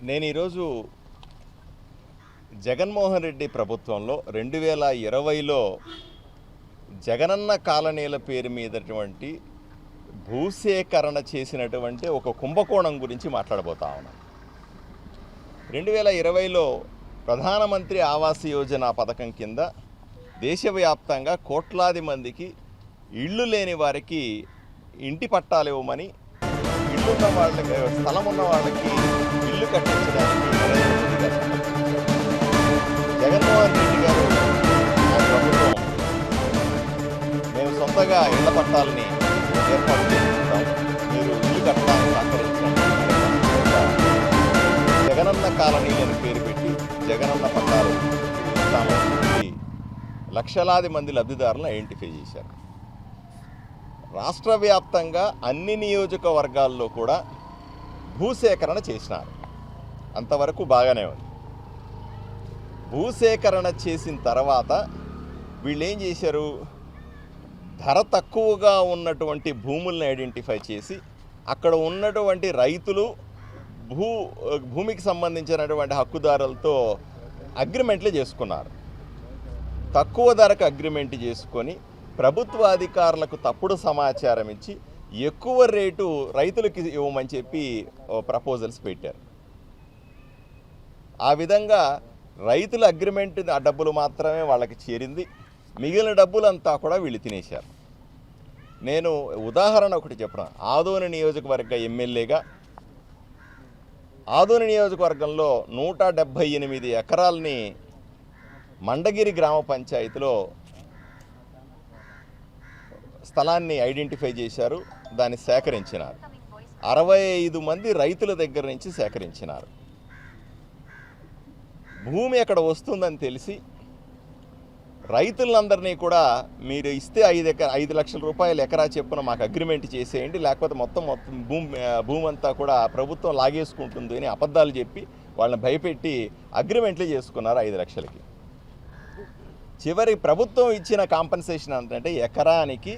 నేను ఈరోజు జగన్మోహన్ రెడ్డి ప్రభుత్వంలో 2020లో జగనన్న కాలనీల పేరు మీదటువంటి భూసేకరణ చేసినటువంటి ఒక కుంభకోణం గురించి మాట్లాడబోతా ఉన్నాను. 2020లో ప్రధానమంత్రి ఆవాస్ యోజన పథకం కింద దేశవ్యాప్తంగా కోట్లాది మందికి ఇళ్ళు లేని వారికి ఇంటి పట్టాలు ఇవ్వమని, ఇళ్ళున్న వాళ్ళకి, స్థలం ఉన్న వాళ్ళకి ఇల్లు కట్టించడానికి జగన్మోహన్ రెడ్డి గారు ఆ ప్రభుత్వం మేము సొంతగా ఇళ్ల పట్టాలని ఏర్పాటు చేసుకుంటాం, మీరు ఇల్లు కట్టడానికి సహకరించండి. జగనన్న కాలనీలను పేరు పెట్టి జగనన్న పట్టాలు ఇస్తామని లక్షలాది మంది లబ్ధిదారులను ఐడెంటిఫై చేశారు. రాష్ట్ర వ్యాప్తంగా అన్ని నియోజకవర్గాల్లో కూడా భూసేకరణ చేసినారు. అంతవరకు బాగానే ఉంది. భూసేకరణ చేసిన తర్వాత వీళ్ళు ఏం చేశారు, ధర తక్కువగా ఉన్నటువంటి భూములను ఐడెంటిఫై చేసి అక్కడ ఉన్నటువంటి రైతులు భూమికి సంబంధించినటువంటి హక్కుదారులతో అగ్రిమెంట్లు చేసుకున్నారు. తక్కువ ధరకు అగ్రిమెంట్ చేసుకొని ప్రభుత్వ అధికారులకు తప్పుడు సమాచారం ఇచ్చి ఎక్కువ రేటు రైతులకి ఇవ్వమని చెప్పి ప్రపోజల్స్ పెట్టారు. ఆ విధంగా రైతుల అగ్రిమెంట్ ఆ డబ్బులు మాత్రమే వాళ్ళకి చేరింది, మిగిలిన డబ్బులంతా కూడా వీళ్ళు తినేశారు. నేను ఉదాహరణ ఒకటి చెప్పను. ఆదోని నియోజకవర్గ ఎమ్మెల్యేగా ఆదోని నియోజకవర్గంలో 178 ఎకరాలని మండగిరి గ్రామ పంచాయతీలో స్థలాన్ని ఐడెంటిఫై చేశారు, దాన్ని సేకరించినారు. 65 మంది రైతుల దగ్గర నుంచి సేకరించినారు. భూమి అక్కడ వస్తుందని తెలిసి రైతులందరినీ కూడా మీరు ఇస్తే 5 లక్షల రూపాయలు ఎకరా చెప్పున మాకు అగ్రిమెంట్ చేసేయండి, లేకపోతే మొత్తం భూమి అంతా కూడా ప్రభుత్వం లాగేసుకుంటుంది అని అబద్ధాలు చెప్పి వాళ్ళని భయపెట్టి అగ్రిమెంట్లు చేసుకున్నారు 5 లక్షలకి. చివరి ప్రభుత్వం ఇచ్చిన కాంపెన్సేషన్ అంటే ఎకరానికి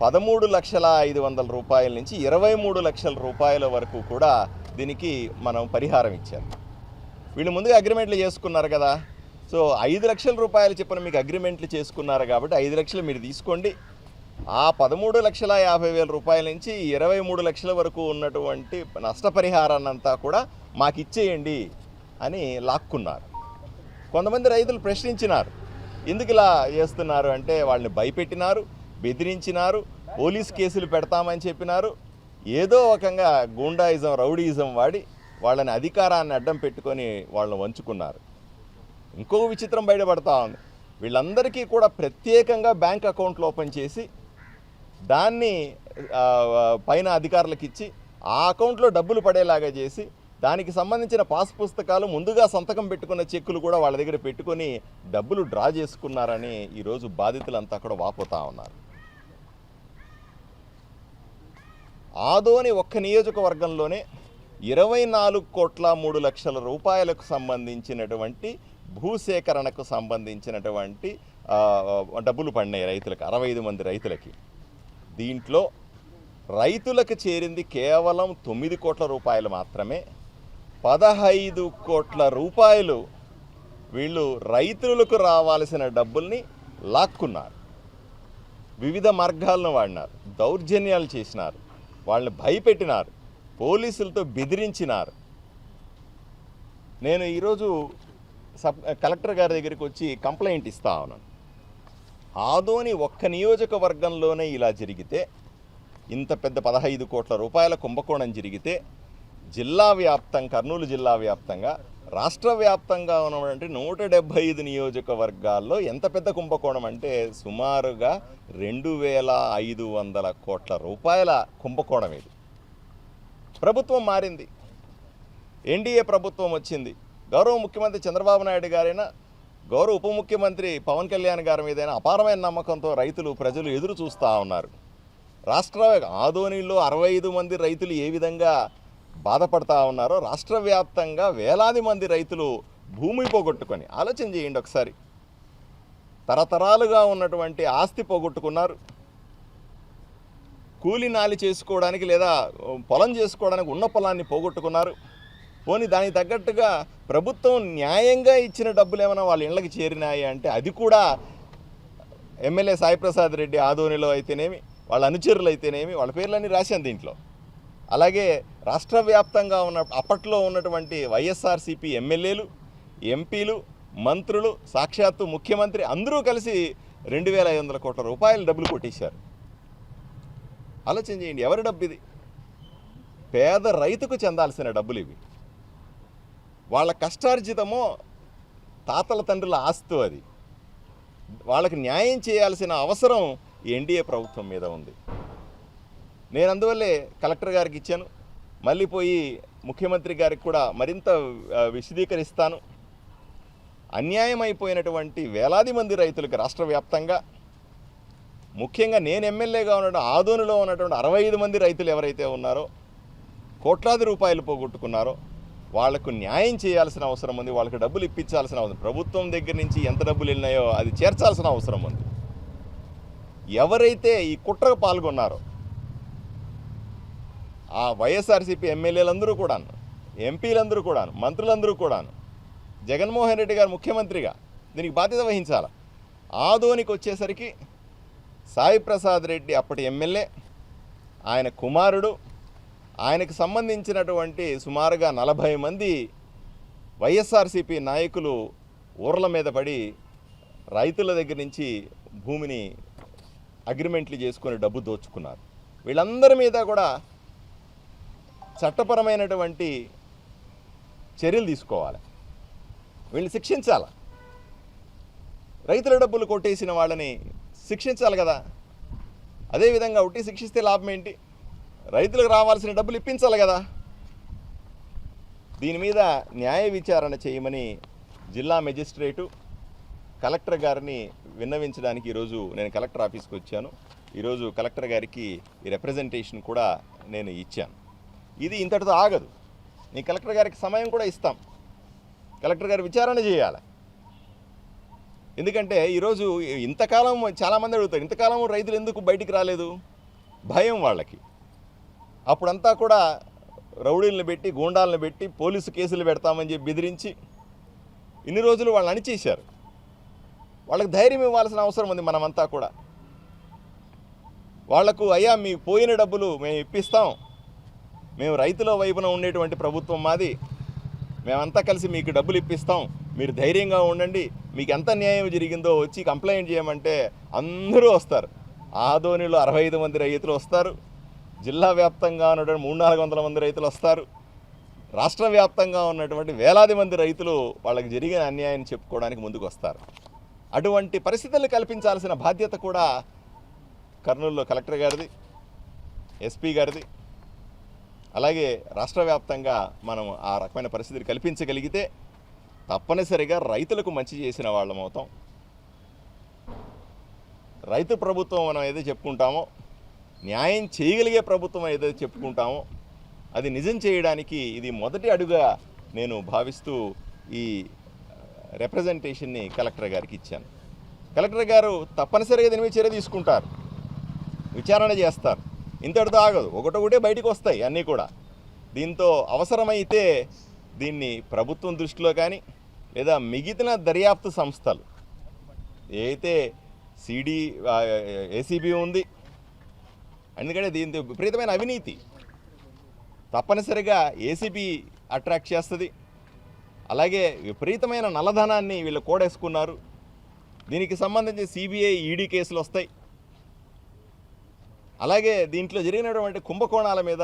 13,500,000 రూపాయల నుంచి 23 లక్షల రూపాయల వరకు కూడా దీనికి మనం పరిహారం ఇచ్చారు. వీళ్ళు ముందుగా అగ్రిమెంట్లు చేసుకున్నారు కదా, సో 5 లక్షల రూపాయలు చెప్పిన మీకు అగ్రిమెంట్లు చేసుకున్నారు కాబట్టి 5 లక్షలు మీరు తీసుకోండి, ఆ 13,50,000 రూపాయల నుంచి 23 లక్షల వరకు ఉన్నటువంటి నష్టపరిహారాన్ని అంతా కూడా మాకు ఇచ్చేయండి అని లాక్కున్నారు. కొంతమంది రైతులు ప్రశ్నించినారు, ఎందుకు ఇలా చేస్తున్నారు అంటే వాళ్ళని భయపెట్టినారు, బెదిరించినారు, పోలీస్ కేసులు పెడతామని చెప్పినారు. ఏదో రకంగా గూండాయిజం, రౌడీయిజం వాడి వాళ్ళని అధికారాన్ని అడ్డం పెట్టుకొని వాళ్ళని వంచుకున్నారు. ఇంకో విచిత్రం బయటపడతా ఉంది. వీళ్ళందరికీ కూడా ప్రత్యేకంగా బ్యాంక్ అకౌంట్లు ఓపెన్ చేసి దాన్ని పైన అధికారులకు ఇచ్చి ఆ అకౌంట్లో డబ్బులు పడేలాగా చేసి దానికి సంబంధించిన పాస్ పుస్తకాలు, ముందుగా సంతకం పెట్టుకున్న చెక్కులు కూడా వాళ్ళ దగ్గర పెట్టుకొని డబ్బులు డ్రా చేసుకున్నారని ఈరోజు బాధితులంతా కూడా వాపోతా ఉన్నారు. ఆదోని ఒక్క నియోజకవర్గంలోనే 24,03,00,000 రూపాయలకు సంబంధించినటువంటి భూసేకరణకు సంబంధించినటువంటి డబ్బులు పడినాయి రైతులకు, 65 మంది రైతులకి. దీంట్లో రైతులకు చేరింది కేవలం 9 కోట్ల రూపాయలు మాత్రమే. 15 కోట్ల రూపాయలు వీళ్ళు రైతులకు రావాల్సిన డబ్బుల్ని లాక్కున్నారు. వివిధ మార్గాలను వాడినారు, దౌర్జన్యాలు చేసినారు, వాళ్ళని భయపెట్టినారు, పోలీసులతో బెదిరించినారు. నేను ఈరోజు కలెక్టర్ గారి దగ్గరికి వచ్చి కంప్లైంట్ ఇస్తా ఉన్నాను. ఆదోని ఒక్క నియోజకవర్గంలోనే ఇలా జరిగితే, ఇంత పెద్ద 15 కోట్ల రూపాయల కుంభకోణం జరిగితే జిల్లా వ్యాప్తం, కర్నూలు జిల్లా వ్యాప్తంగా, రాష్ట్ర వ్యాప్తంగా ఉన్నటువంటి 175 నియోజకవర్గాల్లో ఎంత పెద్ద కుంభకోణం అంటే సుమారుగా 2,500 కోట్ల రూపాయల కుంభకోణం ఇది. ప్రభుత్వం మారింది, ఎన్డీఏ ప్రభుత్వం వచ్చింది. గౌరవ ముఖ్యమంత్రి చంద్రబాబు నాయుడు గారైనా, గౌరవ ఉప ముఖ్యమంత్రి పవన్ కళ్యాణ్ గారి మీదైనా అపారమైన నమ్మకంతో రైతులు, ప్రజలు ఎదురు చూస్తూ ఉన్నారు. రాష్ట్ర ఆదోనిలో 65 మంది రైతులు ఏ విధంగా బాధపడతా ఉన్నారో రాష్ట్ర వ్యాప్తంగా వేలాది మంది రైతులు భూమి పోగొట్టుకొని, ఆలోచన చేయండి ఒకసారి, తరతరాలుగా ఉన్నటువంటి ఆస్తి పోగొట్టుకున్నారు. కూలి నాలి చేసుకోవడానికి లేదా పొలం చేసుకోవడానికి ఉన్న పొలాన్ని పోగొట్టుకున్నారు. పోనీ దానికి తగ్గట్టుగా ప్రభుత్వం న్యాయంగా ఇచ్చిన డబ్బులు ఏమైనా వాళ్ళ ఇళ్ళకి చేరినాయి అంటే అది కూడా ఎమ్మెల్యే సాయిప్రసాద్ రెడ్డి ఆదోనిలో అయితేనేమి, వాళ్ళ అనుచరులు అయితేనేమి, వాళ్ళ పేర్లన్నీ రాశాను దీంట్లో. అలాగే రాష్ట్ర వ్యాప్తంగా అప్పట్లో ఉన్నటువంటి వైఎస్ఆర్సీపీ ఎమ్మెల్యేలు, ఎంపీలు, మంత్రులు, సాక్షాత్తు ముఖ్యమంత్రి అందరూ కలిసి 2,500 కోట్ల రూపాయలు డబ్బులు కొట్టేశారు. ఆలోచన చేయండి, ఎవరి డబ్బు ఇది? పేద రైతుకు చెందాల్సిన డబ్బులు ఇవి. వాళ్ళ కష్టార్జితమో తాతల తండ్రుల ఆస్తి అది. వాళ్ళకి న్యాయం చేయాల్సిన అవసరం ఎన్డీఏ ప్రభుత్వం మీద ఉంది. నేను అందువల్లే కలెక్టర్ గారికి ఇచ్చాను, మళ్ళీ పోయి ముఖ్యమంత్రి గారికి కూడా మరింత విశదీకరిస్తాను. అన్యాయం అయిపోయినటువంటి వేలాది మంది రైతులకు రాష్ట్ర వ్యాప్తంగా, ముఖ్యంగా నేను ఎమ్మెల్యేగా ఉన్న ఆదోనిలో ఉన్నటువంటి 65 మంది రైతులు ఎవరైతే ఉన్నారో, కోట్లాది రూపాయలు పోగొట్టుకున్నారో, వాళ్లకు న్యాయం చేయాల్సిన అవసరం ఉంది. వాళ్ళకి డబ్బులు ఇప్పించాల్సిన అవసరం, ప్రభుత్వం దగ్గర నుంచి ఎంత డబ్బులు వెళ్ళినాయో అది చేర్చాల్సిన అవసరం ఉంది. ఎవరైతే ఈ కుట్రకు పాల్గొన్నారో ఆ వైఎస్ఆర్సీపీ ఎమ్మెల్యేలందరూ కూడాను, ఎంపీలందరూ కూడాను, మంత్రులందరూ కూడాను, జగన్మోహన్ రెడ్డి గారు ముఖ్యమంత్రిగా దీనికి బాధ్యత వహించాలి. ఆదోనికి వచ్చేసరికి సాయిప్రసాద్ రెడ్డి అప్పటి ఎమ్మెల్యే, ఆయన కుమారుడు, ఆయనకు సంబంధించినటువంటి సుమారుగా 40 మంది వైఎస్ఆర్సీపీ నాయకులు ఊర్ల మీద పడి రైతుల దగ్గర నుంచి భూమిని అగ్రిమెంట్లు చేసుకొని డబ్బు దోచుకున్నారు. వీళ్ళందరి మీద కూడా చట్టపరమైనటువంటి చర్యలు తీసుకోవాలి, వీళ్ళని శిక్షించాలి. రైతుల డబ్బులు కొట్టేసిన వాళ్ళని శిక్షించాలి కదా. అదేవిధంగా ఒకటి శిక్షిస్తే లాభం ఏంటి? రైతులకు రావాల్సిన డబ్బులు ఇప్పించాలి కదా. దీని మీద న్యాయ విచారణ చేయమని జిల్లా మెజిస్ట్రేటు కలెక్టర్ గారిని విన్నవించడానికి ఈరోజు నేను కలెక్టర్ ఆఫీస్కి వచ్చాను. ఈరోజు కలెక్టర్ గారికి ఈ రిప్రజెంటేషన్ కూడా నేను ఇచ్చాను. ఇది ఇంతటితో ఆగదు, నేను కలెక్టర్ గారికి సమయం కూడా ఇస్తాం. కలెక్టర్ గారు విచారణ చేయాలి. ఎందుకంటే ఈరోజు ఇంతకాలం చాలామంది అడుగుతారు, ఇంతకాలం రైతులు ఎందుకు బయటికి రాలేదు? భయం వాళ్ళకి. అప్పుడంతా కూడా రౌడీలను పెట్టి, గూండాలను పెట్టి, పోలీసు కేసులు పెడతామని చెప్పి బెదిరించి ఇన్ని రోజులు వాళ్ళని అణిచేశారు. వాళ్ళకి ధైర్యం ఇవ్వాల్సిన అవసరం ఉంది మనమంతా కూడా. వాళ్లకు అయ్యా మీ పోయిన డబ్బులు మేము ఇప్పిస్తాం, మేము రైతుల వైపున ఉండేటువంటి ప్రభుత్వం మాది, మేమంతా కలిసి మీకు డబ్బులు ఇప్పిస్తాం, మీరు ధైర్యంగా ఉండండి, మీకు ఎంత న్యాయం జరిగిందో వచ్చి కంప్లైంట్ చేయమంటే అందరూ వస్తారు. ఆదోనిలో 65 మంది రైతులు వస్తారు, జిల్లా వ్యాప్తంగా ఉన్నటువంటి 300-400 మంది రైతులు వస్తారు, రాష్ట్ర వ్యాప్తంగా ఉన్నటువంటి వేలాది మంది రైతులు వాళ్ళకి జరిగిన అన్యాయాన్ని చెప్పుకోవడానికి ముందుకు వస్తారు. అటువంటి పరిస్థితులు కల్పించాల్సిన బాధ్యత కూడా కర్నూలులో కలెక్టర్ గారిది, ఎస్పీ గారిది. అలాగే రాష్ట్ర వ్యాప్తంగా మనం ఆ రకమైన పరిస్థితిని కల్పించగలిగితే తప్పనిసరిగా రైతులకు మంచి చేసిన వాళ్ళం అవుతాం. రైతు ప్రభుత్వం మనం ఏదైతే చెప్పుకుంటామో, న్యాయం చేయగలిగే ప్రభుత్వం ఏదైతే చెప్పుకుంటామో అది నిజం చేయడానికి ఇది మొదటి అడుగుగా నేను భావిస్తూ ఈ రిప్రజెంటేషన్ని కలెక్టర్ గారికి ఇచ్చాను. కలెక్టర్ గారు తప్పనిసరిగా దీని మీద చర్య తీసుకుంటారు, విచారణ చేస్తారు. ఇంతటితో ఆగదు, ఒకటొకటే బయటికి వస్తాయి అన్నీ కూడా. దీంతో అవసరమైతే దీన్ని ప్రభుత్వం దృష్టిలో కానీ లేదా మిగిలిన దర్యాప్తు సంస్థలు ఏదైతే ఏసీబీ ఉంది, ఎందుకంటే దీంతో విపరీతమైన అవినీతి తప్పనిసరిగా ఏసీబీ అట్రాక్ట్ చేస్తుంది. అలాగే విపరీతమైన నల్లధనాన్ని వీళ్ళు కూడేసుకున్నారు. దీనికి సంబంధించి సిబిఐ, ఈడీ కేసులు వస్తాయి. అలాగే దీంట్లో జరిగినటువంటి కుంభకోణాల మీద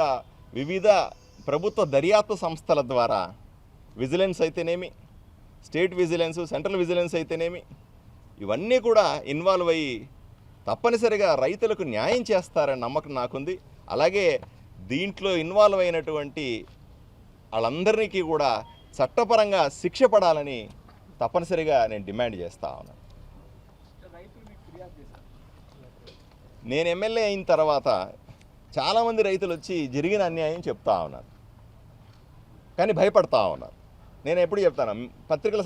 వివిధ ప్రభుత్వ దర్యాప్తు సంస్థల ద్వారా విజిలెన్స్ అయితేనేమి, స్టేట్ విజిలెన్స్, సెంట్రల్ విజిలెన్స్ అయితేనేమి, ఇవన్నీ కూడా ఇన్వాల్వ్ అయ్యి తప్పనిసరిగా రైతులకు న్యాయం చేస్తారని నమ్మకం నాకుంది. అలాగే దీంట్లో ఇన్వాల్వ్ అయినటువంటి వాళ్ళందరికీ కూడా చట్టపరంగా శిక్ష పడాలని తప్పనిసరిగా నేను డిమాండ్ చేస్తా ఉన్నాను. నేను ఎమ్మెల్యే అయిన తర్వాత చాలామంది రైతులు వచ్చి జరిగిన అన్యాయం చెప్తా ఉన్నారు, కానీ భయపడతా ఉన్నారు. నేను ఎప్పుడు చెప్తాను, పత్రికల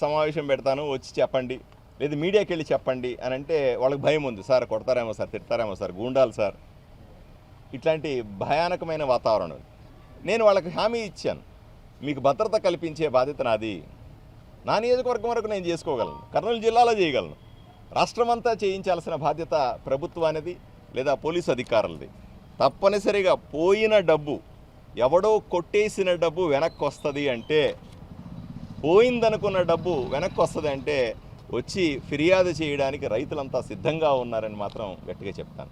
సమావేశం పెడతాను, వచ్చి చెప్పండి, లేదు మీడియాకి వెళ్ళి చెప్పండి అని అంటే వాళ్ళకి భయం ఉంది. సార్ కొడతారేమో సార్, తిడతారేమో సార్, గూండాలు సార్, ఇట్లాంటి భయానకమైన వాతావరణం. నేను వాళ్ళకి హామీ ఇచ్చాను, మీకు భద్రత కల్పించే బాధ్యత నాది. నా నియోజకవర్గం వరకు నేను చేసుకోగలను, కర్నూలు జిల్లాలో చేయగలను. రాష్ట్రమంతా చేయించాల్సిన బాధ్యత ప్రభుత్వానిది లేదా పోలీసు అధికారులది. తప్పనిసరిగా పోయిన డబ్బు, ఎవడో కొట్టేసిన డబ్బు వెనక్కి వస్తుంది అంటే, పోయిందనుకున్న డబ్బు వెనక్కి వస్తుంది అంటే వచ్చి ఫిర్యాదు చేయడానికి రైతులంతా సిద్ధంగా ఉన్నారని మాత్రం గట్టిగా చెప్తాను.